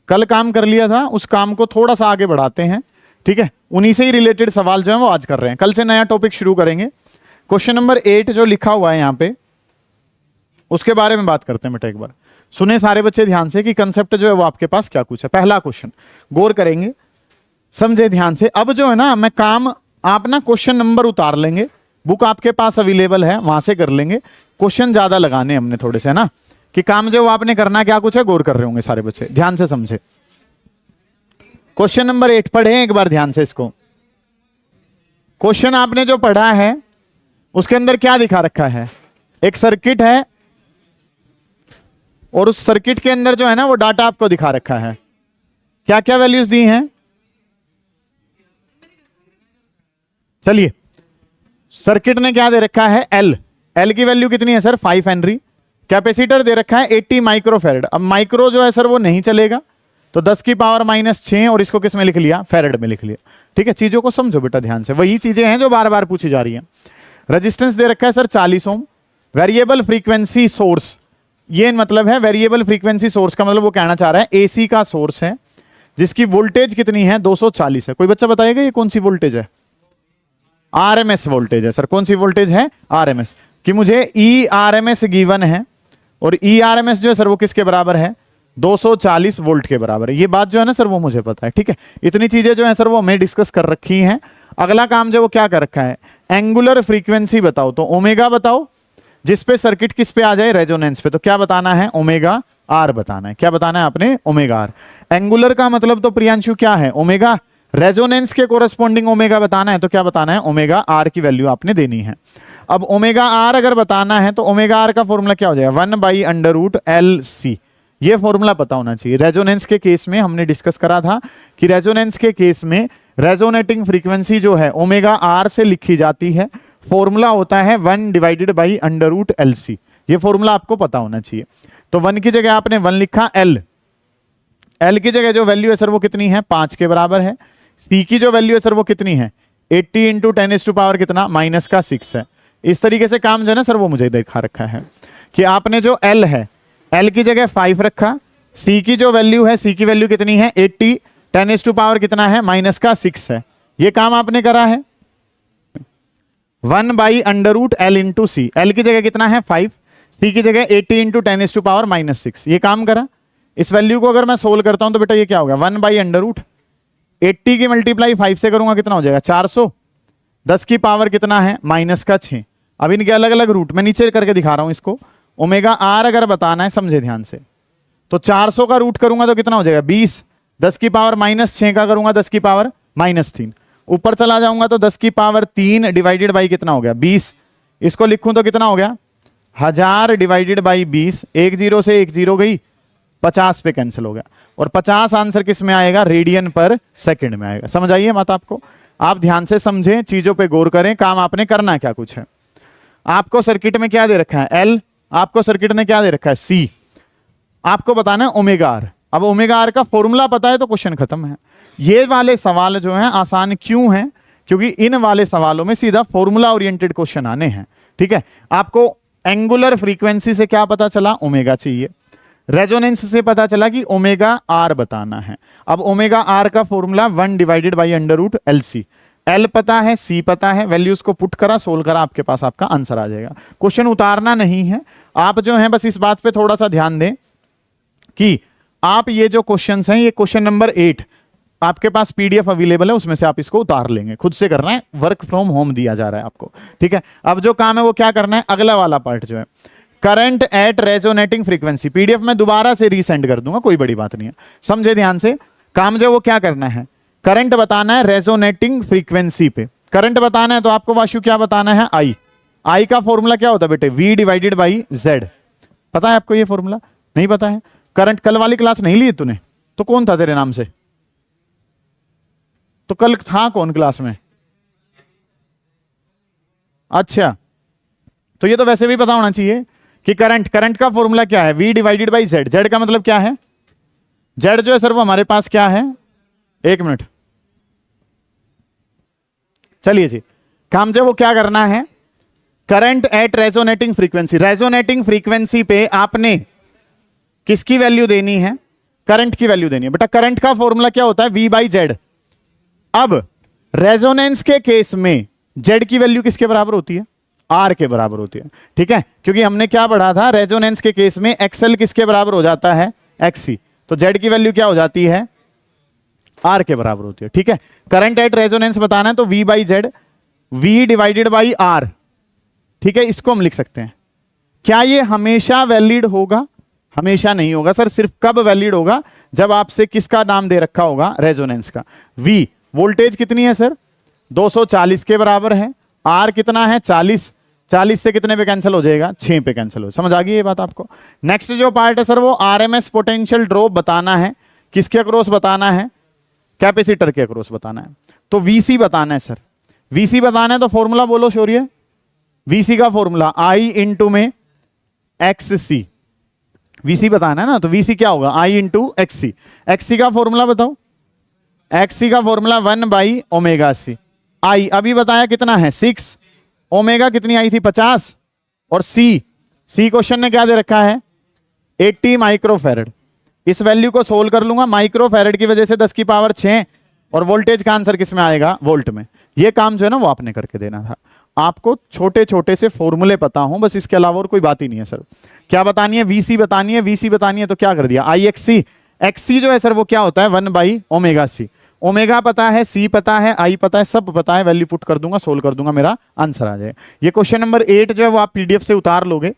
कल काम कर लिया था, उस काम को थोड़ा सा आगे बढ़ाते हैं, ठीक है। उन्हीं से ही रिलेटेड सवाल जो है वो आज कर रहे हैं, कल से नया टॉपिक शुरू करेंगे। क्वेश्चन नंबर 8 जो लिखा हुआ है यहाँ पे, उसके बारे में बात करते हैं बेटा। एक बार सुने सारे बच्चे ध्यान से कि कंसेप्ट जो है वो आपके पास क्या कुछ है। पहला क्वेश्चन गौर करेंगे, समझे ध्यान से। अब जो है ना, मैं काम आप ना क्वेश्चन नंबर उतार लेंगे, बुक आपके पास अवेलेबल है, वहां से कर लेंगे। क्वेश्चन ज्यादा लगाने हमने थोड़े से ना, कि काम जो आपने करना क्या कुछ है, गौर कर रहे होंगे सारे बच्चे, ध्यान से समझे। क्वेश्चन नंबर 8 पढ़े एक बार ध्यान से इसको। क्वेश्चन आपने जो पढ़ा है उसके अंदर क्या दिखा रखा है, एक सर्किट है और उस सर्किट के अंदर जो है ना वो डाटा आपको दिखा रखा है। क्या क्या वैल्यूज दी हैं, चलिए। सर्किट ने क्या दे रखा है, एल की वैल्यू कितनी है सर, 5 हेनरी। कैपेसिटर दे रखा है 80 माइक्रोफेरेड। अब माइक्रो जो है सर वो नहीं चलेगा, तो 10 की पावर -6 और इसको किस में लिख लिया, फेरेड में लिख लिया, ठीक है। चीजों को समझो बेटा ध्यान से, वही चीजें हैं जो बार बार पूछी जा रही हैं। रेजिस्टेंस दे रखा है सर 40 ओम। वेरिएबल फ्रीक्वेंसी सोर्स, ये मतलब है वेरिएबल फ्रीक्वेंसी सोर्स का मतलब वो कहना चाह रहा है एसी का सोर्स है जिसकी वोल्टेज कितनी है, 240 है। कोई बच्चा बताएगा ये कौन सी वोल्टेज है, आरएमएस वोल्टेज है सर। कौन सी वोल्टेज है, आरएमएस। कि मुझे ई आरएमएस गिवन है और ई आरएमएस जो है सर वो किसके बराबर है, 240 वोल्ट के बराबर है। ये बात जो है ना सर वो मुझे पता है, ठीक है। इतनी चीजें जो है सर वो हमें डिस्कस कर रखी हैं। अगला काम जो वो क्या कर रखा है, एंगुलर फ्रीक्वेंसी बताओ, तो ओमेगा बताओ, जिसपे सर्किट किस पे आ जाए, रेजोनेंस पे। तो क्या बताना है, ओमेगा आर बताना है। क्या बताना है आपने, ओमेगा आर। एंगुलर का मतलब तो प्रियांशु क्या है, ओमेगा। रेजोनेंस के कोरस्पॉन्डिंग ओमेगा बताना है, तो क्या बताना है, ओमेगा आर की वैल्यू आपने देनी है। अब ओमेगा आर अगर बताना है तो ओमेगा आर का फॉर्मूला क्या हो जाएगा, 1/√LC। ये फॉर्मूला पता होना चाहिए। रेजोनेंस के केस में हमने डिस्कस करा था कि रेजोनेंस के केस में रेजोनेटिंग फ्रीक्वेंसी जो है ओमेगा आर से लिखी जाती है। फॉर्मूला होता है 1/√LC। ये फॉर्मूला आपको पता होना चाहिए। तो 1 की जगह आपने 1 लिखा, एल की जगह जो वैल्यू है सर वो कितनी है, 5 के बराबर है। सी की जो वैल्यू है सर वो कितनी है, 80 × 10⁻⁻⁴ कितना, -6 है। इस तरीके से काम जो है ना सर वो मुझे दिखा रखा है कि आपने जो एल है, एल की जगह 5 रखा। सी की जो वैल्यू है, सी की वैल्यू कितनी है, 80, 10⁻⁻ कितना है, -6 है। ये काम आपने करा है 1/√L × C। एल की जगह कितना है 5, सी की जगह 80 × 10⁻⁻6। ये काम करा। इस वैल्यू को अगर मैं सोल्व करता हूं तो बेटा ये क्या होगा, 1/√80 की मल्टीप्लाई 5 से करूंगा कितना हो जाएगा, 400। 10 की पावर कितना है, -6। अब इनके अलग अलग रूट मैं नीचे करके दिखा रहा हूं इसको। ओमेगा आर अगर बताना है, समझे ध्यान से, तो 400 का रूट करूंगा तो कितना हो जाएगा, 20। 10 की पावर -6 का करूंगा 10 की पावर -3। ऊपर चला जाऊंगा तो 10 की पावर 3 डिवाइडेड बाई कितना हो गया, 20। इसको लिखूं तो कितना हो गया, 1000 डिवाइडेड बाई 20। 1 0 से 1 0 गई, 50 पे कैंसिल हो गया। और 50 आंसर किस में आएगा, रेडियन पर सेकंड में आएगा। समझ आइए मत आपको, आप ध्यान से समझें, चीजों पे गौर करें। काम आपने करना क्या कुछ है। आपको सर्किट में क्या दे रखा है, एल। आपको सर्किट ने क्या दे रखा है, सी। आपको बताना है ओमेगा आर। अब ओमेगा आर का फॉर्मूला पता है तो क्वेश्चन खत्म है। ये वाले सवाल जो हैं आसान क्यों हैं, क्योंकि इन वाले सवालों में सीधा फॉर्मूला ओरिएंटेड क्वेश्चन आने हैं, ठीक है। आपको एंगुलर फ्रीक्वेंसी से क्या पता चला, ओमेगा चाहिए। रेजोनेंस से पता चला कि ओमेगा आर बताना है। अब ओमेगा आर का फॉर्मूला 1/√LC। एल पता है, सी पता है, वैल्यूज को पुट करा, सोल्व करा, आपके पास आपका आंसर आ जाएगा। क्वेश्चन उतारना नहीं है। आप जो है बस इस बात पे थोड़ा सा ध्यान दें कि आप ये जो क्वेश्चंस हैं, ये क्वेश्चन नंबर 8 आपके पास पीडीएफ अवेलेबल है, उसमें से आप इसको उतार लेंगे। खुद से करना है, वर्क फ्रॉम होम दिया जा रहा है आपको, ठीक है। अब जो काम है वो क्या करना है, अगला वाला पार्ट जो है, current eight resonating frequency. PDF में दोबारा से रीसेंड कर दूंगा, कोई बड़ी बात नहीं है। समझे ध्यान से, काम जो वो क्या करना है, करंट बताना है रेजोनेटिंग फ्रीक्वेंसी पे। करंट बताना है तो आपको वाशु क्या बताना है, आई। आई का फॉर्मूला क्या होता है बेटे, V डिवाइडेड बाई Z। पता है आपको ये फॉर्मूला, नहीं पता है। करंट कल वाली क्लास नहीं ली तूने, तो कौन था तेरे नाम से, तो कल था कौन क्लास में, अच्छा। तो ये तो वैसे भी पता होना चाहिए कि करंट का फॉर्मूला क्या है, V divided by Z। Z का मतलब क्या है, Z जो है सर वो हमारे पास क्या है, 1 मिनट, चलिए जी। काम जो वो क्या करना है, current eight resonating frequency. Resonating frequency पे आपने किसकी वैल्यू देनी है, करंट की वैल्यू देनी है बेटा। करंट का फॉर्मूला क्या होता है? V by Z. अब रेजोनेंस के केस में जेड की वैल्यू किसके बराबर होती है? आर के बराबर होती है, ठीक है, क्योंकि हमने क्या पढ़ा था, रेजोनेंस के केस में एक्सएल किसके बराबर हो जाता है? एक्सी। तो जेड की वैल्यू क्या हो जाती है? आर के बराबर होती है, ठीक है। करंट एट रेजोनेंस बताना है तो V by Z, V divided by R, ठीक है, इसको हम लिख सकते हैं। क्या ये हमेशा वैलिड होगा? हमेशा नहीं होगा सर। सिर्फ कब वैलिड होगा? जब आपसे किसका नाम दे रखा होगा? रेजोनेंस का। V वोल्टेज कितनी है सर? 240 के बराबर है। आर कितना है? 40। 40 से कितने पे कैंसिल हो जाएगा? 6 पे कैंसिल हो। समझ आ गई ये बात आपको? नेक्स्ट जो पार्ट है सर वो आरएमएस पोटेंशियल ड्रॉप बताना है। किसके अक्रॉस बताना है? कैपेसिटर के अक्रॉस बताना है। तो वीसी बताना है सर। वीसी बताना है तो फॉर्मूला बोलो शौर्य। वीसी का फॉर्मूला आई इंटू में एक्स सी। वीसी बताना है ना, तो वीसी क्या होगा? आई इंटू एक्स सी। एक्स सी का फॉर्मूला बताओ। एक्स सी का फॉर्मूला 1 बाई ओमेगा सी। आई अभी बताया कितना है? 6। ओमेगा कितनी आई थी? 50। और सी क्वेश्चन ने क्या दे रखा है? 80 माइक्रोफैरड। इस वैल्यू को सोल्व कर लूंगा। माइक्रोफैरड की वजह से 10 की पावर 6, और वोल्टेज का आंसर किस में आएगा? वोल्ट में। ये काम जो है ना वो आपने करके देना था। आपको छोटे छोटे से फॉर्मूले पता हो बस, इसके अलावा और कोई बात ही नहीं है सर। क्या बतानी है? वीसी बतानी है। वीसी बतानी है तो क्या कर दिया? आई एक्ससी। एक्ससी जो है सर वो क्या होता है? 1 बाई ओमेगा सी। ओमेगा पता है, सी पता है, आई पता है, सब पता है। वैल्यू पुट कर दूंगा, सोल्व कर दूंगा, मेरा आंसर आ जाए। ये क्वेश्चन नंबर 8 जो है वो आप पीडीएफ से उतार लोगे।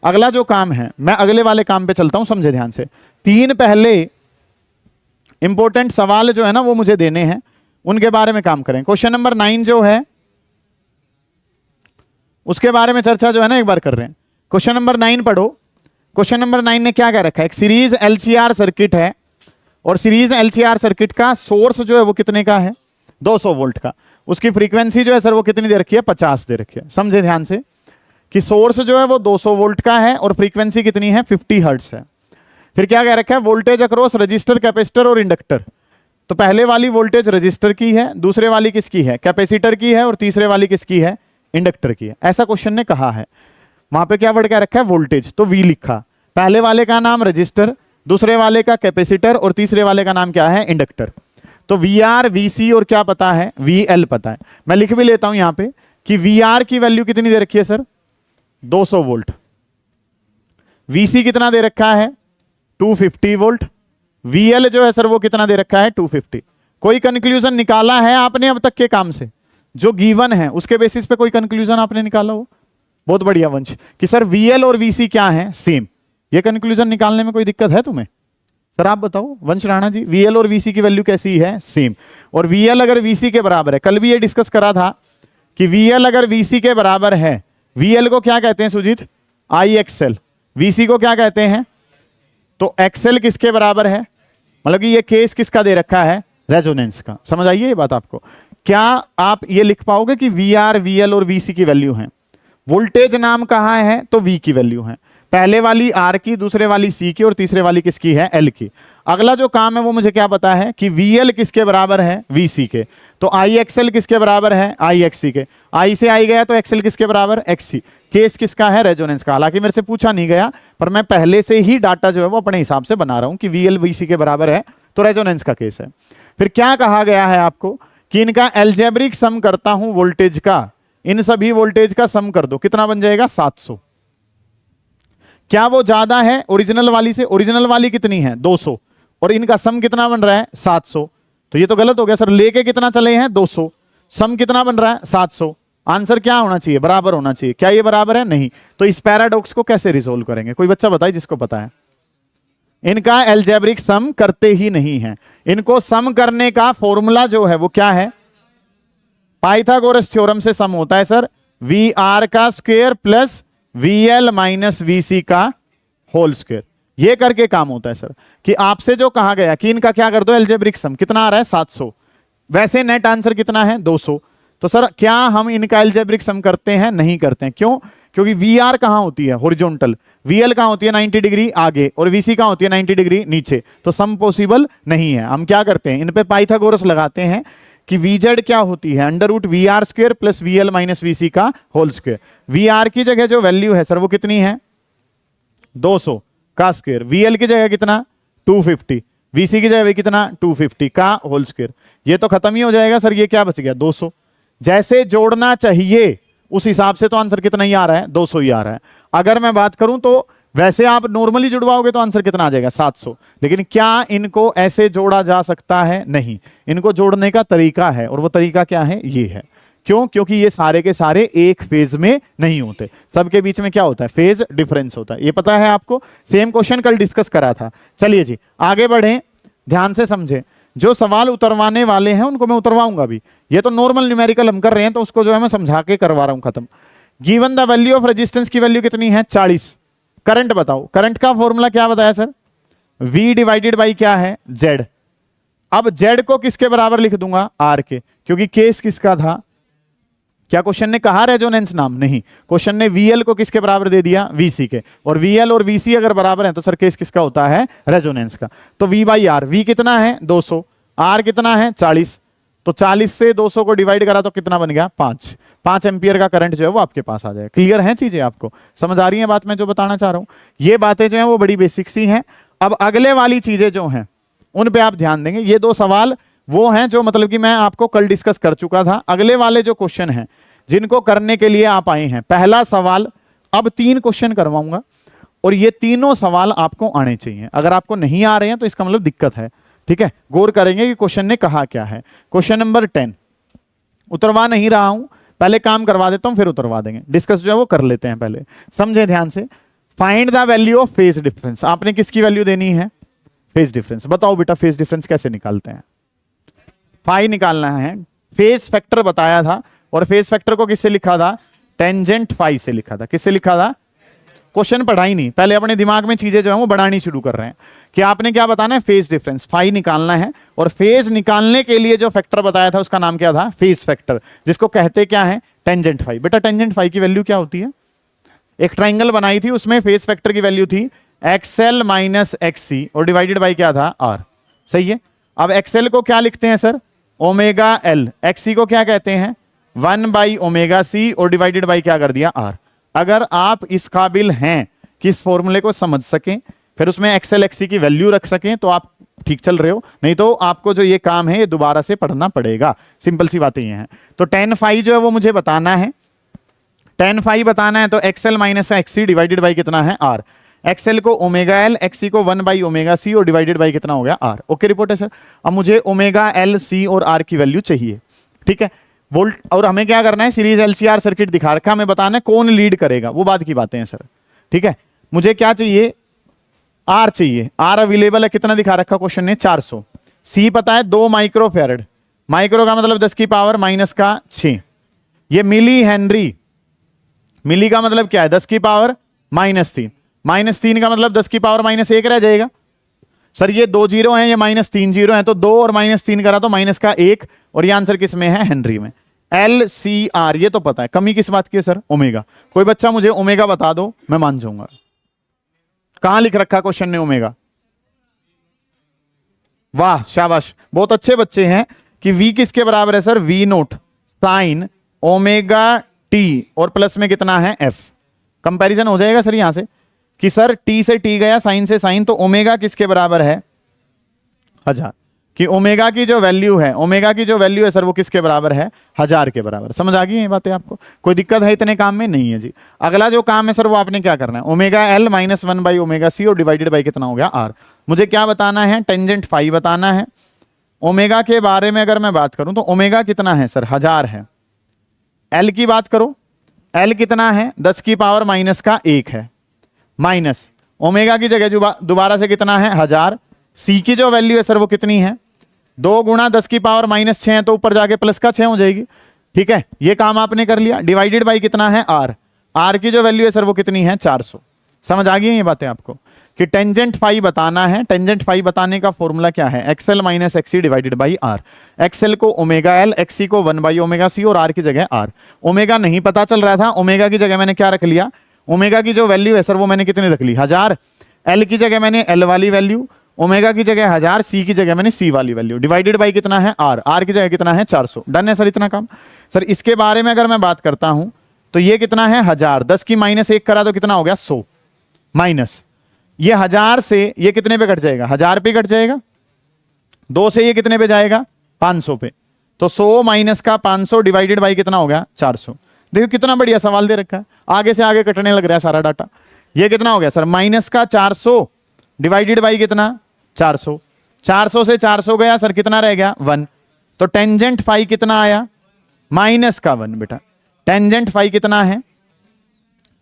अगला जो काम है, मैं अगले वाले काम पे चलता हूं, समझे ध्यान से। 3 पहले इंपॉर्टेंट सवाल जो है ना वो मुझे देने हैं, उनके बारे में काम करें। क्वेश्चन नंबर 9 जो है उसके बारे में चर्चा जो है ना एक बार कर रहे हैं। क्वेश्चन नंबर 9 पढ़ो। क्वेश्चन नंबर 9 ने क्या कह रखा है? एक सीरीज एलसीआर सर्किट है, और सीरीज एलसीआर सर्किट का सोर्स जो है वो कितने का है? 200 वोल्ट का। उसकी फ्रीक्वेंसी जो है सर वो कितनी दे रखी है? 50 दे रखी है। समझे ध्यान से कि सोर्स जो है वो 200 वोल्ट का है और फ्रीक्वेंसी कितनी है? 50 हर्ट्ज है। फिर क्या कह रखा है? वोल्टेज अक्रॉस रजिस्टर, कैपेसिटर और इंडक्टर। तो पहले वाली वोल्टेज रजिस्टर की है, दूसरे वाली किसकी है? कैपेसिटर की है, और तीसरे वाली किसकी है? इंडक्टर की है। ऐसा क्वेश्चन ने कहा है। वहां पे क्या वर्ड क्या रखा है? वोल्टेज। तो वी लिखा। पहले वाले का नाम रजिस्टर, दूसरे वाले का कैपेसिटर, और तीसरे वाले का नाम क्या है? इंडक्टर। तो वी आर, वी सी और क्या पता है? वी एल पता है। मैं लिख भी लेता हूं यहां पे कि वी आर की वैल्यू कितनी दे रखी है सर? 200 वोल्ट। वीसी कितना दे रखा है? 250 वोल्ट। वीएल जो है सर वो कितना दे रखा है? 250। कोई कंक्लूजन निकाला है आपने अब तक के काम से? जो गिवन है उसके बेसिस पे कोई कंक्लूजन आपने निकाला हो? बहुत बढ़िया वंश, कि सर वीएल और वीसी क्या है? सेम। ये कंक्लूजन निकालने में कोई दिक्कत है तुम्हें? सर आप बताओ वंश राणा जी, वीएल और वीसी की वैल्यू कैसी है? सेम। और वीएल अगर वीसी के बराबर है, कल भी ये डिस्कस करा था कि वीएल अगर वीसी के बराबर है, वीएल को क्या कहते हैं सुजीत? आई एक्सएल। वीसी को क्या कहते हैं? तो एक्सएल किसके बराबर है? मतलब कि ये केस किसका दे रखा है? रेजोनेंस का। समझ आइए ये बात आपको? क्या आप ये लिख पाओगे कि वी आर, वी एल और वीसी की वैल्यू है? वोल्टेज नाम कहाँ है? तो वी की वैल्यू है। पहले वाली आर की, दूसरे वाली सी की, और तीसरे वाली किसकी है? एल की। अगला जो काम है वो मुझे क्या पता है कि वी एल किसके बराबर है? वी सी के। तो आई एक्सएल किसके बराबर है? आई एक्सी के। आई से आई गया तो एक्सएल किसके बराबर? एक्सी। केस किसका है? रेजोनेंस का। हालांकि मेरे से पूछा नहीं गया, पर मैं पहले से ही डाटा जो है वो अपने हिसाब से बना रहा हूं कि वी एल वी सी के बराबर है तो रेजोनेंस का केस है। फिर क्या कहा गया है आपको कि इनका एल्जेब्रिक सम करता हूं वोल्टेज का, इन सभी वोल्टेज का सम कर दो, कितना बन जाएगा? 700। क्या वो ज्यादा है ओरिजिनल वाली से? ओरिजिनल वाली कितनी है? 200, और इनका सम कितना बन रहा है? 700। तो ये तो गलत हो गया सर। लेके कितना चले हैं? 200। सम कितना बन रहा है? 700। आंसर क्या होना चाहिए? बराबर होना चाहिए। क्या ये बराबर है? नहीं। तो इस पैराडॉक्स को कैसे रिजोल्व करेंगे? कोई बच्चा बताए जिसको पता है। इनका एल्जेब्रिक सम करते ही नहीं है। इनको सम करने का फॉर्मूला जो है वो क्या है? पाइथागोरस थ्योरम से सम होता है सर। वी आर का square plus V L minus V C का होल स्क्वायर। ये करके काम होता है सर कि आपसे जो कहा गया कि इनका क्या कर दो एल्जेब्रिक सम। कितना आ रहा है? 700। वैसे नेट आंसर कितना है? 200। तो सर क्या हम इनका एल्जेब्रिक सम करते हैं? नहीं करते हैं। क्यों? क्योंकि वी आर कहां होती है? हॉरिजॉन्टल। वी एल कहां होती है? 90 डिग्री आगे, और वी सी कहां होती है? 90 डिग्री नीचे। तो सम पॉसिबल नहीं है। हम क्या करते हैं? इन पे पाइथागोरस लगाते हैं कि वीजेड क्या होती है? Under root V R square plus V L minus V C का होल स्क्वायर। वी आर की जगह जो वैल्यू है सर वो कितनी है? 200 का स्क्वायर। वी एल की जगह कितना? 250। VC की जगह V कितना 250 का होल स्क्वायर, ये तो खत्म ही हो जाएगा सर, ये क्या बच गया 200। जैसे जोड़ना चाहिए उस हिसाब से तो आंसर कितना ही आ रहा है 200 ही आ रहा है। अगर मैं बात करूं तो वैसे आप नॉर्मली जुड़वाओगे तो आंसर कितना आ जाएगा 700, लेकिन क्या इनको ऐसे जोड़ा जा सकता है? नहीं, इनको जोड़ने का तरीका है और वो तरीका क्या है? ये है। क्यों? क्योंकि ये सारे के सारे एक फेज में नहीं होते, सबके बीच में क्या होता है? फेज डिफरेंस होता है। ये पता है आपको, सेम क्वेश्चन कल डिस्कस करा था। चलिए जी आगे बढ़े, ध्यान से समझे। जो सवाल उतरवाने वाले हैं उनको मैं उतरवाऊंगा भी, ये तो नॉर्मल न्यूमेरिकल हम कर रहे हैं तो उसको जो है मैं समझा के करवा रहा हूं खत्म। Given the value of resistance की वैल्यू कितनी है 40। करंट बताओ, करंट का फॉर्मूला क्या बताया सर? V डिवाइडेड बाई क्या है? Z। अब Z को किसके बराबर लिख दूंगा? R के, क्योंकि केस किसका था? क्या क्वेश्चन ने कहा रेजोनेंस नाम? नहीं, क्वेश्चन ने VL को किसके बराबर दे दिया? VC के, और VL और VC अगर बराबर है तो सर केस किसका होता है? रेजोनेंस का। तो V बाई R, V कितना है 200, R कितना है 40, तो 40 से 200 को डिवाइड करा तो कितना बन गया? 5 एम्पियर का करंट जो है वो आपके पास आ जाएगा। क्लियर है चीजें? आपको समझ आ रही है बात मैं जो बताना चाह रहा हूं? ये बातें जो है वो बड़ी बेसिक सी हैं। अब अगले वाली चीजें जो हैं उन पे आप ध्यान देंगे। ये 2 सवाल वो हैं जो मतलब कि मैं आपको कल डिस्कस कर चुका था। अगले वाले जो क्वेश्चन हैं जिनको करने के लिए आप आए हैं, पहला सवाल, अब 3 क्वेश्चन करवाऊंगा और ये तीनों सवाल आपको आने चाहिए। अगर आपको नहीं आ रहे हैं तो इसका मतलब दिक्कत है, ठीक है? गौर करेंगे कि क्वेश्चन ने कहा क्या है। क्वेश्चन नंबर 10 उतरवा नहीं रहा हूं, पहले काम करवा देता हूं फिर उतरवा देंगे। डिस्कस जो है वो कर लेते हैं पहले, समझे ध्यान से। Find the value of phase difference. आपने किसकी वैल्यू देनी है? Phase difference. बताओ बेटा फेज डिफरेंस कैसे निकालते हैं? फाई निकालना है। फेज फैक्टर बताया था, और फेज फैक्टर को किससे लिखा था? टेंजेंट फाई से लिखा था। किससे लिखा था? क्वेश्चन पढ़ा ही नहीं, पहले अपने दिमाग में चीजें जो है वो बढ़ानी शुरू कर रहे हैं कि आपने क्या बताना है? फेज डिफरेंस, फाई निकालना है। और फेज निकालने के लिए जो फैक्टर बताया था उसका नाम क्या था? फेज फैक्टर, जिसको कहते क्या है? Tangent phi. बेटा टेंजेंट फाई की वैल्यू क्या होती है? एक ट्राइंगल बनाई थी, उसमें फेज फैक्टर की वैल्यू थी XL माइनस XC और डिवाइडेड बाई क्या था? R। सही है। अब XL को क्या लिखते हैं सर? Omega L। XC को क्या कहते हैं? 1 बाई ओमेगा C और डिवाइडेड बाई क्या कर दिया? R। अगर आप इस काबिल हैं कि इस फॉर्मूले को समझ सकें, फिर उसमें XL XC की वैल्यू रख सकें, तो आप ठीक चल रहे हो। नहीं तो आपको जो ये काम है ये दोबारा से पढ़ना पड़ेगा। सिंपल सी बातें ये हैं। तो tan फाई जो है वो मुझे बताना है। tan फाई बताना है तो XL minus XC divided by कितना है? R। XL को ओमेगा L, XC को 1 बाई ओमेगा C और डिवाइडेड बाई कितना हो गया? R। ओके रिपोर्ट है सर। अब मुझे ओमेगा L, C और R की वैल्यू चाहिए, ठीक है? वोल्ट, और हमें क्या करना है? सीरीज LCR सर्किट दिखा रखा, हमें बताना है कौन लीड करेगा, वो बात की बातें हैं सर, ठीक है? मुझे क्या चाहिए? R चाहिए। R अवेलेबल है, कितना दिखा रखा क्वेश्चन ने? 400। C पता है 2 माइक्रोफेरेड, माइक्रो का मतलब 10 की पावर माइनस का 6। ये मिली हेनरी, मिली का मतलब क्या है? 10 की पावर माइनस 3, माइनस 3 का मतलब 10 की पावर माइनस 1 रह जाएगा। सर ये 2 जीरो हैं, ये माइनस 3 जीरो हैं, तो 2 और माइनस 3 करा तो माइनस का 1, और ये आंसर किस में है? हेनरी में। LCR ये तो पता है। कमी किस बात की है सर? ओमेगा। कोई बच्चा मुझे ओमेगा बता दो, मैं मान जाऊंगा। कहां लिख रखा क्वेश्चन ने ओमेगा? वाह शाबाश, बहुत अच्छे बच्चे हैं। कि V किसके बराबर है sir? V note sine omega T और प्लस में कितना है? F। कंपैरिजन हो जाएगा सर यहां से कि सर T से T गया, साइन से साइन, तो ओमेगा किसके बराबर है? 1000। कि ओमेगा की जो वैल्यू है, ओमेगा की जो वैल्यू है सर वो किसके बराबर है? 1000 के बराबर। समझ आ गई ये बातें आपको? कोई दिक्कत है इतने काम में? नहीं है जी। अगला जो काम है सर वो आपने क्या करना है? Omega L minus 1 by omega C और डिवाइडेड बाई कितना हो गया? R। मुझे क्या बताना है? टेंजेंट फाई बताना है। ओमेगा के बारे में अगर मैं बात करूं तो ओमेगा कितना है सर? 1000 है। L की बात करो, L कितना है? 10 की पावर माइनस का 1 है, माइनस ओमेगा की जगह दोबारा से कितना है? 1000। C की जो वैल्यू है सर वो कितनी है? 2 गुणा 10 की पावर माइनस 6 है, तो ऊपर जाके प्लस का 6 हो जाएगी, ठीक है? ये काम आपने कर लिया। डिवाइडेड बाई कितना है? R। R की जो वैल्यू है सर वो कितनी है? 400। समझ आ गई ये बातें आपको कि टेंजेंट फाई बताना है। टेंजेंट फाई बताने का फॉर्मूला क्या है? XL minus XC divided by R। XL को ओमेगा L, XC को 1 बाई ओमेगा C और R की जगह R। ओमेगा नहीं पता चल रहा था, ओमेगा की जगह मैंने क्या रख लिया? ओमेगा की जो वैल्यू है सर वो मैंने कितनी रख ली? 1000। L की जगह मैंने L वाली वैल्यू, ओमेगा की जगह 1000, C की जगह मैंने C वाली वैल्यू, डिवाइडेड बाई कितना है? R। R की जगह कितना है? 400। डन है सर इतना काम। सर इसके बारे में अगर मैं बात करता हूं तो ये कितना है? 1000। 10 की माइनस 1 करा तो कितना हो गया? 100 माइनस ये 1000 से ये कितने पे कट जाएगा? 1000 पे कट जाएगा। 2 से ये कितने पे जाएगा, 500 पे। तो 100 माइनस का 500 डिवाइडेड बाई कितना हो गया, 400। देखो कितना बढ़िया सवाल दे रखा है, आगे से आगे कटने लग रहा है सारा डाटा। ये कितना हो गया सर, माइनस का 400 डिवाइडेड बाई कितना, 400। 400 से 400 गया सर, कितना रह गया, 1। तो टेंजेंट फाई कितना आया, माइनस का 1। बेटा टेंजेंट फाई कितना है,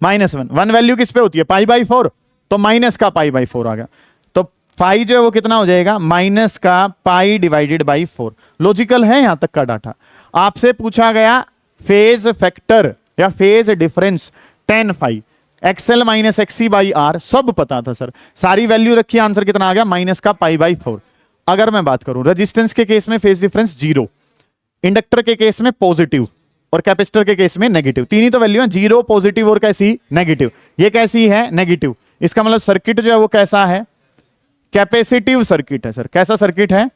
-1। 1 वैल्यू किस पे होती है, π/4, तो माइनस का π/4 आ गया। तो फाई जो है वो कितना हो जाएगा, माइनस का पाई डिवाइडेड बाई 4। लॉजिकल है यहां तक का डाटा। आपसे पूछा गया फेज फैक्टर या phase difference tan phi, XL minus XC/R सब पता था सर, सारी वैल्यू रखी, आंसर कितना आ गया, माइनस का π/4। अगर मैं बात करूं रेजिस्टेंस के केस में फेज डिफरेंस 0, इंडक्टर के केस में पॉजिटिव और कैपेसिटर के केस में नेगेटिव। तीन ही तो वैल्यू है, 0 पॉजिटिव और कैसी, नेगेटिव। ये कैसी है, नेगेटिव। इसका मतलब सर्किट जो है वो कैसा है, कैपेसिटिव सर्किट है सर। कैसा सर्किट है,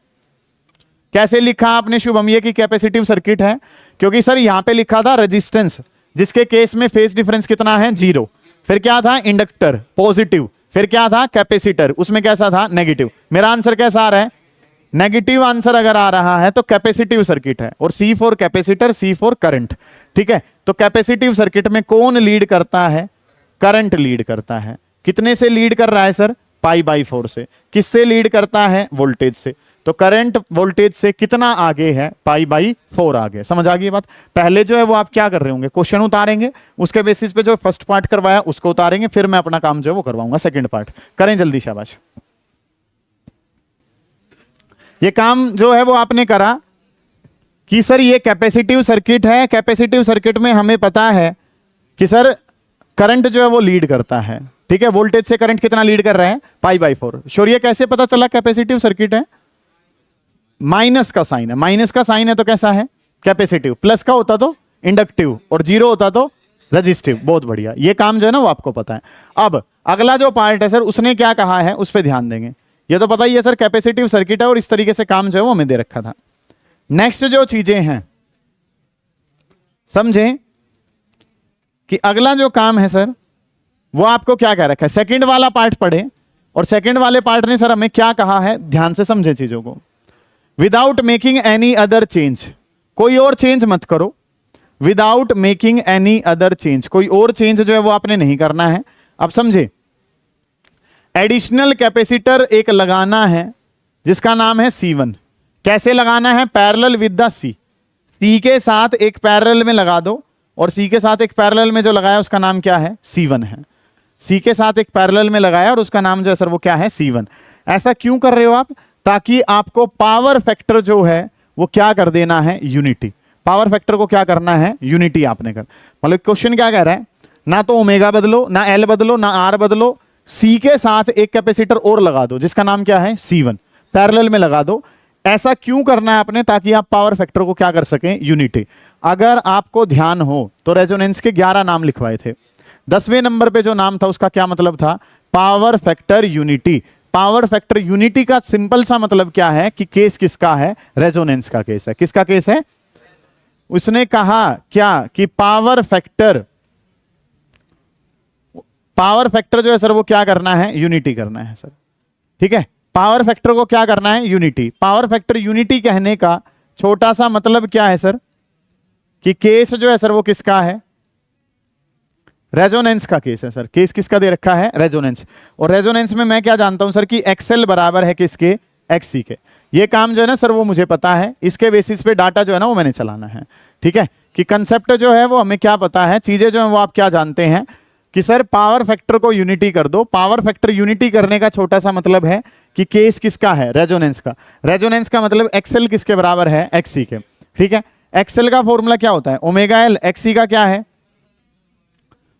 कैसे लिखा आपने शुभम ये कि कैपेसिटिव सर्किट है, क्योंकि सर यहां पे लिखा था रेजिस्टेंस, जिसके केस में फेज डिफरेंस कितना है, 0। फिर क्या था, इंडक्टर पॉजिटिव, फिर क्या था, कैपेसिटर, उसमें कैसा था, नेगेटिव। मेरा आंसर कैसा आ रहा है, नेगेटिव आंसर अगर आ रहा है तो कैपेसिटिव सर्किट है। और C for capacitor, C for current. ठीक है, तो कैपेसिटिव सर्किट में कौन लीड करता है, करंट लीड करता है। कितने से लीड कर रहा है सर, π/4 से। किससे लीड करता है, वोल्टेज से। तो करंट वोल्टेज से कितना आगे है, π/4 आगे। समझ आ गई बात। पहले जो है वो आप क्या कर रहे होंगे, क्वेश्चन उतारेंगे, उसके बेसिस पे जो फर्स्ट पार्ट करवाया उसको उतारेंगे, फिर मैं अपना काम जो है वो करवाऊंगा सेकंड पार्ट। करें जल्दी, शाबाश। ये काम जो है वो आपने करा कि सर ये कैपेसिटिव सर्किट है, कैपेसिटिव सर्किट में हमें पता है कि सर करंट जो है वो लीड करता है। ठीक है, वोल्टेज से करंट कितना लीड कर रहा है, π/4। श्योर, ये कैसे पता चला कैपेसिटिव सर्किट है, माइनस का साइन है, माइनस का साइन है तो कैसा है, कैपेसिटिव। प्लस का होता तो इंडक्टिव, और 0 होता तो रेजिस्टिव। बहुत बढ़िया, ये काम जो है ना वो आपको पता है। अब अगला जो पार्ट है सर, उसने क्या कहा है उस पर ध्यान देंगे। ये तो पता ही है सर कैपेसिटिव सर्किट है और इस तरीके से काम जो है वो हमें दे रखा था। नेक्स्ट जो चीजें हैं समझें कि अगला जो काम है सर वो आपको क्या कह रखा है। सेकंड वाला पार्ट पढ़े, और सेकंड वाले पार्ट ने सर हमें क्या कहा है, ध्यान से समझे चीजों को। Without making any other change, कोई और चेंज मत करो। Without making any other change, कोई और चेंज जो है वो आपने नहीं करना है। अब समझे, एडिशनल कैपेसिटर एक लगाना है जिसका नाम है C1। कैसे लगाना है, पैरेलल विद द C के साथ एक पैरेलल में लगा दो, और C के साथ एक पैरेलल में जो लगाया उसका नाम क्या है, C1 है। C के साथ एक पैरेलल में लगाया और उसका नाम जो है सर वो क्या है, C1। ऐसा क्यों कर रहे हो आप, ताकि आपको पावर फैक्टर जो है वो क्या कर देना है, यूनिटी। पावर फैक्टर को क्या करना है, यूनिटी आपने कर। मतलब क्वेश्चन क्या कह रहा है, ना तो ओमेगा बदलो, ना L बदलो, ना R बदलो, C के साथ एक कैपेसिटर और लगा दो जिसका नाम क्या है, C1, पैरेलल में लगा दो। ऐसा क्यों करना है आपने, ताकि आप पावर फैक्टर को क्या कर सकें, यूनिटी। अगर आपको ध्यान हो तो रेजोनेंस के 11 नाम लिखवाए थे। 10वें नंबर पे जो नाम था उसका क्या मतलब था, power factor unity. Power factor unity का सिंपल सा मतलब क्या है कि केस किसका है, रेजोनेंस का केस है। किसका केस है, उसने कहा क्या कि पावर फैक्टर जो है सर वो क्या करना है, यूनिटी करना है सर। ठीक है, पावर फैक्टर को क्या करना है, यूनिटी। पावर फैक्टर यूनिटी कहने का छोटा सा मतलब क्या है सर, कि केस जो है सर वो किसका है, रेजोनेंस का केस है सर। केस किसका दे रखा है, रेजोनेंस। और रेजोनेंस में मैं क्या जानता हूं सर कि XL बराबर है किसके, XC के। ये काम जो है ना सर वो मुझे पता है, इसके बेसिस पे डाटा जो है ना वो मैंने चलाना है। ठीक है, कि कंसेप्ट जो है वो हमें क्या पता है, चीजें जो है वो आप क्या जानते हैं कि सर पावर फैक्टर को यूनिटी कर दो। पावर फैक्टर यूनिटी करने का छोटा सा मतलब है कि केस किसका है, रेजोनेंस का। रेजोनेंस का मतलब XL किसके बराबर है, XC के। ठीक है, XL का फॉर्मूला क्या होता है, ओमेगा L। XC का क्या है,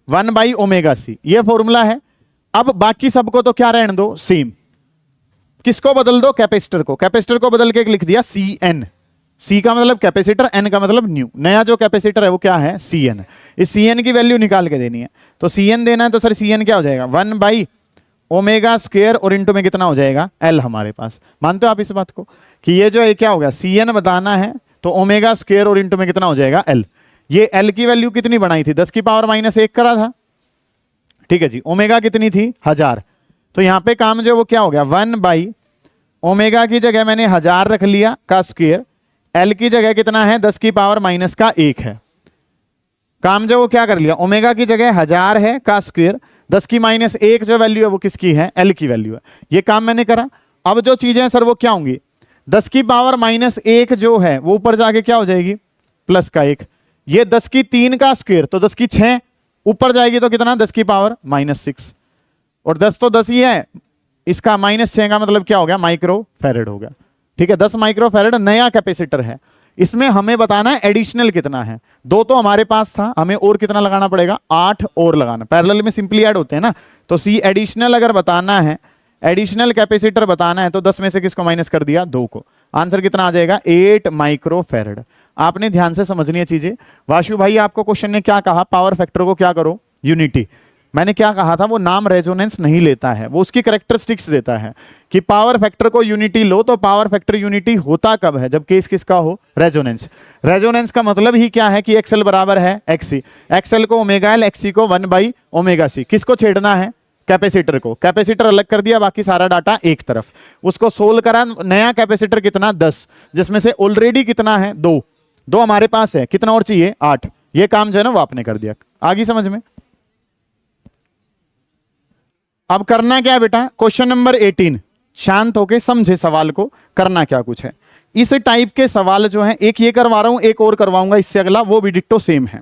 1/ωc, ये फॉर्मूला है। अब बाकी सबको तो क्या रहने दो, सेम। किसको बदल दो, कैपेसिटर को। कैपेसिटर को बदल के लिख दिया CN। C का मतलब कैपेसिटर, N का मतलब न्यू। नया जो कैपेसिटर है वो क्या है, CN। इस CN की वैल्यू निकाल के देनी है, तो CN देना है तो सर CN क्या हो जाएगा, 1/ω² और इंटू में कितना हो जाएगा, L हमारे पास। मानते हो आप इस बात को कि ये जो है क्या हो गया, CN बताना है तो ω² और इंटू में कितना हो जाएगा, L। ये L की वैल्यू कितनी बनाई थी, 10 की पावर -1 करा था। ठीक है जी, ओमेगा कितनी थी, 1000। तो यहां पे काम जो वो क्या हो गया, 1/ω² ओमेगा की जगह मैंने 1000 रख लिया का स्क्वायर, एल की जगह कितना है 10 की पावर माइनस का 1 है। काम जो वो क्या कर लिया, ओमेगा की जगह 1000 है का स्क्वायर, 10 की माइनस 1 जो वैल्यू है वो किसकी है, एल की वैल्यू है। ये काम मैंने करा। अब जो चीजें हैं सर वो क्या होंगी, 10 की पावर माइनस 1 जो है वो ऊपर जाके क्या हो जाएगी, प्लस का 1। ये 10 की 3 का स्क्वायर तो 10 की 6 ऊपर जाएगी तो कितना, 10 की पावर माइनस 6, और 10 तो 10 ही है, इसका माइनस 6 का मतलब क्या हो गया, माइक्रो फैरेड हो गया। ठीक है, 10 माइक्रो फैरेड नया कैपेसिटर है। इसमें हमें बताना है एडिशनल कितना है। 2 तो हमारे पास था, हमें और कितना लगाना पड़ेगा, 8 और लगाना। पैरेलल में सिंपली ऐड होते हैं ना, तो सी एडिशनल अगर बताना है, एडिशनल कैपेसिटर बताना है तो 10 में से किसको माइनस कर दिया, 2 को। आंसर कितना आ जाएगा, 8 माइक्रो फैरेड। आपने ध्यान से समझनी है चीजें। वाशु भाई आपको क्वेश्चन ने क्या कहा, पावर फैक्टर को क्या करो, यूनिटी। मैंने क्या कहा था, वो नाम रेजोनेंस नहीं लेता है, वो उसकी कैरेक्टरिस्टिक्स देता है कि पावर फैक्टर को यूनिटी लो, तो पावर फैक्टर यूनिटी होता कब है, जब केस किसका हो, रेजोनेंस। रेजोनेंस का मतलब ही क्या है कि एक्सएल बराबर है एक्सी, एक्सएल को ओमेगा एल, एक्सी को 1/ओमेगा सी। किसको छेड़ना है, कैपेसिटर को। कैपेसिटर अलग कर दिया, बाकी सारा डाटा एक तरफ। उसको सोल्व करा, नया कैपेसिटर कितना 10, जिसमें से ऑलरेडी कितना है 2 हमारे पास है, कितना और चाहिए 8। ये काम जो है ना वो आपने कर दिया। आगे समझ में। अब करना क्या है बेटा, क्वेश्चन नंबर 18, शांत होके समझे सवाल को, करना क्या कुछ है। इस टाइप के सवाल जो है, एक ये करवा रहा हूं, एक और करवाऊंगा इससे अगला, वो भी डिट्टो सेम है।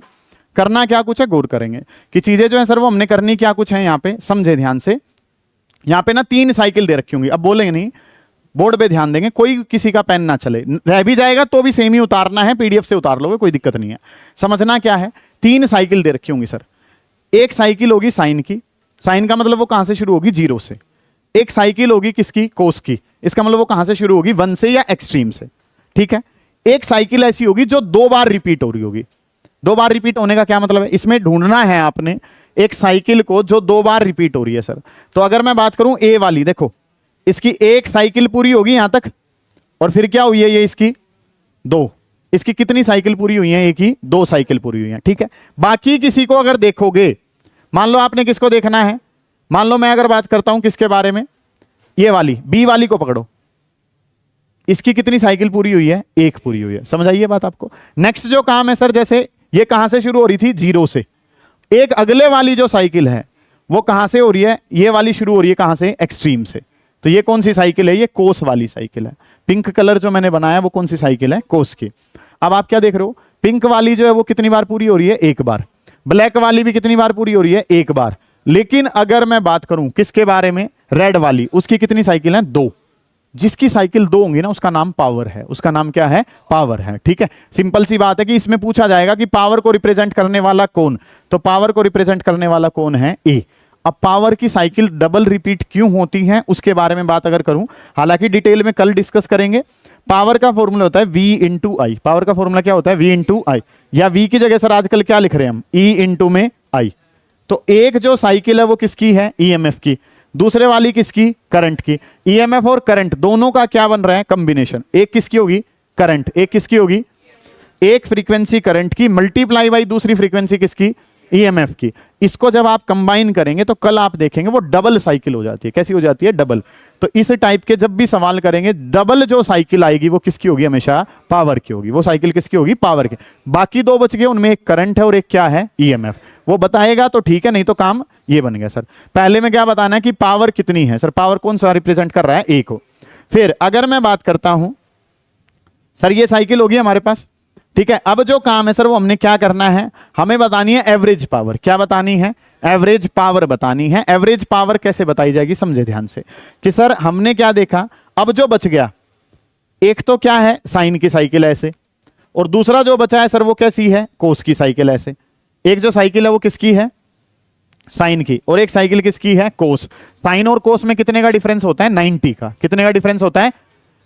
करना क्या कुछ है, गौर करेंगे कि चीजें जो है सर वो हमने करनी क्या कुछ है। यहां पे समझे ध्यान से, यहां पे ना 3 साइकिल दे रखी होंगी। अब बोलेंगे नहीं, बोर्ड पे ध्यान देंगे, कोई किसी का पेन ना चले, रह भी जाएगा तो भी सेम ही उतारना है, पीडीएफ से उतार लोगे, कोई दिक्कत नहीं है। समझना क्या है, 3 साइकिल दे रखी होंगी सर। एक साइकिल होगी साइन की, साइन का मतलब वो कहां से शुरू होगी, 0 से। एक साइकिल होगी किसकी, कोस की, इसका मतलब वो कहां से शुरू होगी, 1 से या एक्सट्रीम से। ठीक है, एक साइकिल ऐसी होगी जो 2 बार रिपीट हो रही होगी। 2 बार रिपीट होने का क्या मतलब है, इसमें ढूंढना है आपने एक साइकिल को जो 2 बार रिपीट हो रही है सर। तो अगर मैं बात करूं ए वाली, देखो इसकी एक साइकिल पूरी होगी यहां तक, और फिर क्या हुई है ये इसकी 2, इसकी कितनी साइकिल पूरी हुई है, एक ही 2 साइकिल पूरी हुई है। ठीक है, बाकी किसी को अगर देखोगे, मान लो आपने किसको देखना है, मान लो मैं अगर बात करता हूं किसके बारे में, ये वाली बी वाली को पकड़ो, इसकी कितनी साइकिल पूरी हुई है, 1 पूरी हुई है। समझ आइए बात आपको। नेक्स्ट जो काम है सर, जैसे ये कहां से शुरू हो रही थी, 0 से। एक अगले वाली जो साइकिल है वो कहां से हो रही है, ये वाली शुरू हो रही है कहां से, एक्सट्रीम से। तो ये कौन सी साइकिल है, ये कोस वाली साइकिल है। पिंक कलर जो मैंने बनाया वो कौन सी साइकिल है, कोस की। अब आप क्या देख रहे हो, पिंक वाली जो है वो कितनी बार पूरी हो रही है, 1 बार। ब्लैक वाली भी कितनी बार पूरी हो रही है, 1 बार। लेकिन अगर मैं बात करूं किसके बारे में, रेड वाली, उसकी कितनी साइकिल है, 2। जिसकी साइकिल 2 होंगी ना उसका नाम पावर है, उसका नाम क्या है, पावर है। ठीक है, सिंपल सी बात है कि इसमें पूछा जाएगा कि पावर को रिप्रेजेंट करने वाला कौन, तो पावर को रिप्रेजेंट करने वाला कौन है, ए। अब पावर की साइकिल डबल रिपीट क्यों होती है उसके बारे में बात अगर करूं, हालांकि डिटेल में कल डिस्कस करेंगे। पावर का फॉर्मूला होता है V इंटू आई। पावर का फॉर्मूला क्या होता है, V इंटू आई, या V की जगह सर आजकल क्या लिख रहे हैं हम, E इंटू में आई। तो एक जो साइकिल है वो किसकी है, EMF की, दूसरे वाली किसकी, करंट की। EMF और करंट दोनों का क्या बन रहा है, कॉम्बिनेशन। एक किसकी होगी, करंट, एक किसकी होगी, एक फ्रीक्वेंसी करंट की मल्टीप्लाई बाई दूसरी फ्रीक्वेंसी किसकी, EMF की। इसको जब आप कंबाइन करेंगे तो कल आप देखेंगे वो डबल साइकिल हो जाती है। कैसी हो जाती है, डबल। तो इस टाइप के जब भी सवाल करेंगे, डबल जो साइकिल आएगी वो किसकी होगी, हमेशा पावर की होगी। वो साइकिल किसकी होगी, पावर की। बाकी 2 बच गए, उनमें एक करंट है और एक क्या है, EMF। वो बताएगा तो ठीक है, नहीं तो काम ये बन गया सर। पहले में क्या बताना है कि पावर कितनी है सर, पावर कौन सा रिप्रेजेंट कर रहा है, ए को। फिर अगर मैं बात करता हूं सर, ये साइकिल होगी हमारे पास। ठीक है, अब जो काम है सर वो हमने क्या करना है, हमें बतानी है एवरेज पावर। क्या बतानी है, एवरेज पावर बतानी है। एवरेज पावर कैसे बताई जाएगी, समझे ध्यान से कि सर हमने क्या देखा, अब जो बच गया, एक तो क्या है साइन की साइकिल ऐसे, और दूसरा जो बचा है सर वो कैसी है, कोस की साइकिल ऐसे। एक जो साइकिल है वो किसकी है, साइन की, और एक साइकिल किसकी है, कोस। साइन और कोस में कितने का डिफरेंस होता है, 90 का। कितने का डिफरेंस होता है,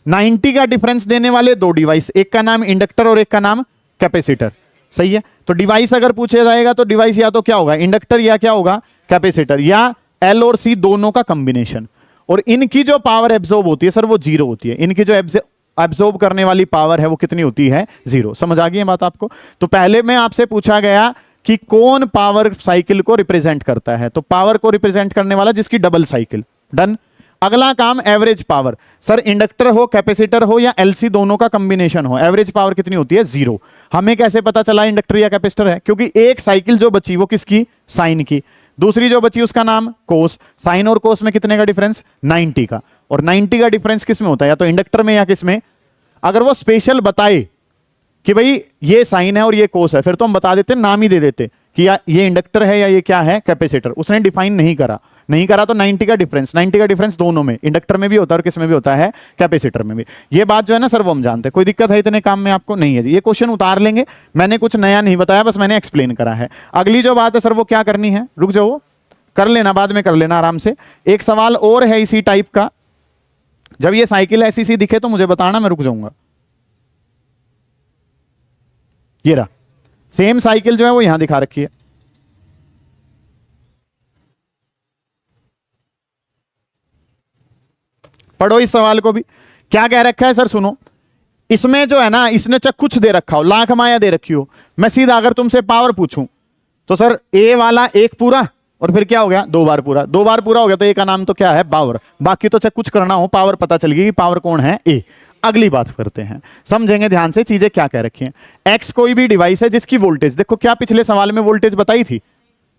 90 का डिफरेंस देने वाले 2 डिवाइस, एक का नाम इंडक्टर और एक का नाम कैपेसिटर। सही है, तो डिवाइस अगर पूछा जाएगा तो डिवाइस या तो क्या होगा, इंडक्टर, या क्या होगा, कैपेसिटर, या L और C दोनों का कॉम्बिनेशन। और इनकी जो पावर एब्जॉर्ब होती है सर वो 0 होती है। इनकी जो एब्जॉर्ब करने वाली पावर है वो कितनी होती है, 0। समझ आ गई है बात आपको। तो पहले में आपसे पूछा गया कि कौन पावर साइकिल को रिप्रेजेंट करता है, तो पावर को रिप्रेजेंट करने वाला जिसकी डबल साइकिल, डन। अगला काम एवरेज पावर। सर इंडक्टर हो, कैपेसिटर हो या एलसी, दोनों का कॉम्बिनेशन हो, एवरेज पावर कितनी होती है? 0। हमें कैसे पता चला इंडक्टर या कैपेसिटर है? क्योंकि एक साइकिल जो बची वो किसकी? साइन की। दूसरी जो बची उसका नाम कोस। साइन और कोस में कितने का डिफरेंस? 90 का। और 90 का डिफरेंस किस में होता है? या तो इंडक्टर में या किस में? अगर वो स्पेशल बताए कि भाई ये साइन है और ये कोस है, फिर तो हम बता देते, नाम ही दे देते कि या ये इंडक्टर है या ये क्या है? कैपेसिटर। उसने डिफाइन नहीं करा तो 90 का डिफरेंस दोनों में, इंडक्टर में भी होता है और किस में भी होता है? कैपेसिटर में भी। ये बात जो है ना सर वो हम जानते हैं। कोई दिक्कत है इतने काम में आपको? नहीं है जी। ये क्वेश्चन उतार लेंगे, मैंने कुछ नया नहीं बताया, बस मैंने एक्सप्लेन करा है। अगली जो बात है सर वो क्या करनी है? रुक जाओ, कर लेना, बाद में कर लेना आराम से। एक सवाल और है इसी टाइप का। जब ये साइकिल ऐसी सी दिखे तो मुझे बताना, मैं रुक जाऊंगा। ये रहा सेम साइकिल जो है वो यहां दिखा रखी है। पढ़ो इस सवाल को भी। क्या कह रखा है सर? सुनो, इसमें जो है ना, इसने चाहे कुछ दे रखा हो, लाख माया दे रखी हो, मैं सीधा अगर तुमसे पावर पूछूं तो सर ए वाला एक पूरा और फिर क्या हो गया? 2 बार पूरा। 2 बार पूरा हो गया तो ए का नाम तो क्या है? पावर। बाकी तो चाहे कुछ करना हो, पावर पता चल गई। पावर कौन है? ए। अगली बात करते हैं, समझेंगे ध्यान से चीजें क्या कह रखी हैं। एक्स कोई भी डिवाइस है जिसकी वोल्टेज, देखो क्या पिछले सवाल में वोल्टेज बताई थी?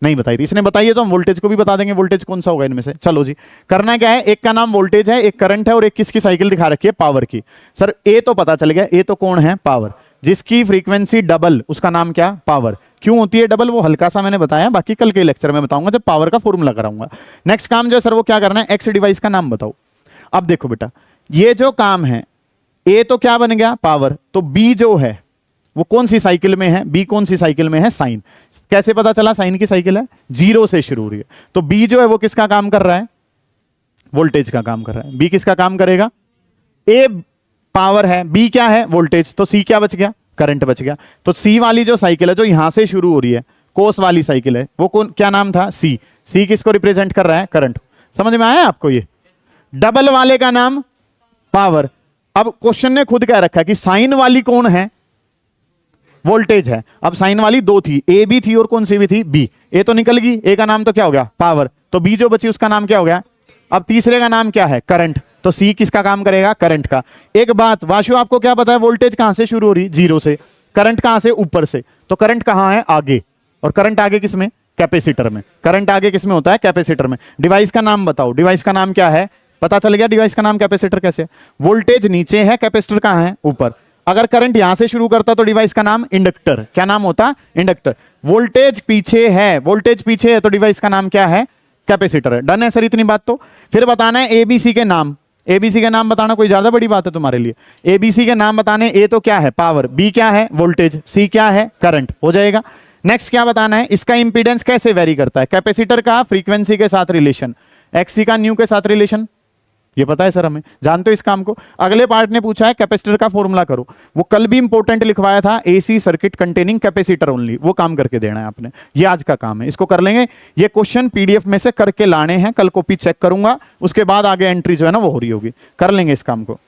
नहीं बताई थी। इसने बताई है तो हम वोल्टेज को भी बता देंगे। वोल्टेज कौन सा होगा इनमें से? चलो जी, करना क्या है, एक का नाम वोल्टेज है, एक करंट है और एक किसकी साइकिल दिखा रखी है? पावर की। सर ए तो पता चल गया, ए तो कौन है? पावर। जिसकी फ्रीक्वेंसी डबल, उसका नाम क्या? पावर। क्यों होती है डबल वो हल्का सा मैंने बताया, बाकी कल के लेक्चर में बताऊंगा जब पावर का फॉर्मूला कराऊंगा। नेक्स्ट काम जो है सर वो क्या करना है? एक्स डिवाइस का नाम बताओ। अब देखो बेटा, ये जो काम है, ए तो क्या बन गया? पावर। तो बी जो है वो कौन सी साइकिल में है? बी कौन सी साइकिल में है? साइन। कैसे पता चला साइन की साइकिल है? 0 से शुरू हो रही है। तो बी जो है वो किसका काम कर रहा है? वोल्टेज का काम कर रहा है। बी किसका काम करेगा? ए पावर है, बी क्या है? वोल्टेज। तो सी क्या बच गया? करंट बच गया। तो सी वाली जो साइकिल है जो यहां से शुरू हो रही है, कोस वाली साइकिल है, वो कौन, क्या नाम था? सी। सी किसको रिप्रेजेंट कर रहा है? करंट। समझ में आया आपको? ये डबल वाले का नाम पावर। अब क्वेश्चन ने खुद कह रखा है कि साइन वाली कौन है? वोल्टेज है। अब साइन वाली 2 थी, ए भी थी और कौन सी भी थी? बी। ए तो निकल गई, ए का नाम तो क्या हो गया? पावर। तो बी जो बची उसका नाम क्या हो गया? अब तीसरे का नाम क्या है? करंट। तो सी किसका काम करेगा? करंट का। एक बात वाशु, आपको क्या पता है वोल्टेज कहां से शुरू हो रही? 0 से। करंट कहां से? ऊपर से। तो करंट कहां है? आगे। और करंट आगे किस में? कैपेसिटर में। करंट आगे किस में होता है? कैपेसिटर में। डिवाइस का नाम बताओ। डिवाइस का नाम क्या है? पता चल गया डिवाइस का नाम कैपेसिटर कैसे? वोल्टेज नीचे है, कैपेसिटर कहां है? ऊपर। अगर करंट यहां से शुरू करता तो डिवाइस का नाम इंडक्टर। क्या नाम होता? इंडक्टर। वोल्टेज पीछे है, वोल्टेज पीछे है तो डिवाइस का नाम क्या है? कैपेसिटर है। डन है सर इतनी बात तो? फिर बताना है एबीसी के नाम। एबीसी के नाम बताना कोई ज्यादा बड़ी बात है तुम्हारे लिए? एबीसी के नाम बताने, ए तो क्या है? पावर, बी क्या है? वोल्टेज, सी क्या है? करंट। हो जाएगा। नेक्स्ट क्या बताना है? इसका इंपीडेंस कैसे वेरी करता है? कैपेसिटर का फ्रीक्वेंसी के साथ रिलेशन, एक्सी का न्यू के साथ रिलेशन, ये पता है सर हमें, जानते हो इस काम को। अगले पार्ट ने पूछा है कैपेसिटर का फॉर्मूला करो। वो कल भी इंपॉर्टेंट लिखवाया था, AC circuit containing capacitor only, वो काम करके देना है आपने। ये आज का काम है, इसको कर लेंगे। ये क्वेश्चन पीडीएफ में से करके लाने हैं, कल कॉपी चेक करूंगा, उसके बाद आगे एंट्री जो है ना वो हो रही होगी। कर लेंगे इस काम को।